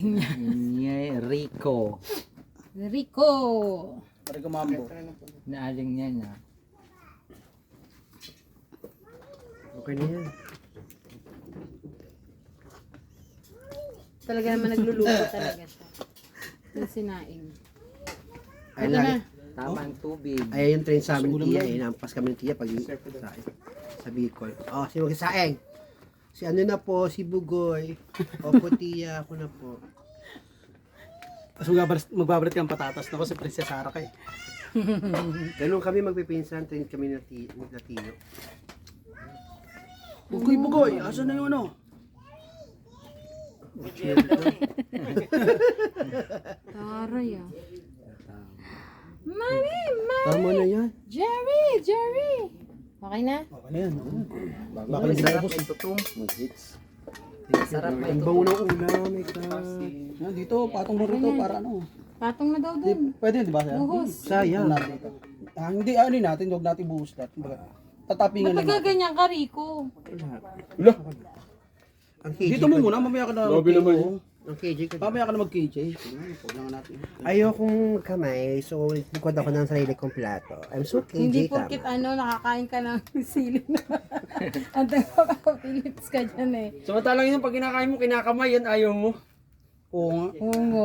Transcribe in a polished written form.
Niya Rico. Rico. Pare ko mambo. Naaling niya na. Okay na yan. Talaga naman nagluluto talaga siya. Yung sinaing. Ay, Ito na. lagi. Tama ang tubig. Ay, yung train sa amin ni Tia. Nampas kami ni Tia pag sa Bicol. Oh, si Magsasaeng. Si ano na po, si Bugoy. Opo, Tia, ako na po. Tapos magbabalat ka ng patatas na ko si Princess Sarah kay. Ganun kami magpipinsan, train kami na Tio. Bugoy, bugoy. Asan na yung ano? Taray ah. Mami! Tama na yan. Jerry! Jerry! Okay na? Okay na yan. Baka sarap ito tong. Sarap Ang ito. bango ng ulam, may ka. Yan, dito, patong mo rito para ano. Patong na daw dun. Pwede, di ba? Sir? Buhos. Sayang. Dito. Hindi, ano natin, huwag natin buhos lahat. Kumbaga, tatapingan Ba't lang natin. ganyan ka, Rico? Ang KJ Dito mo muna, mamaya ka na. Lobby naman. Ang KJ ka. Mamaya ka na mag-KJ. Huwag lang natin. Ayokong kamay, so likod ako ng sarili kong plato. I'm so KJ Hindi tama. porkit nakakain ka ng sili na. Ang Philips ka dyan eh. Samantalang yun, pag kinakain mo, kinakamay yan, ayaw mo. Oo nga. Oo nga.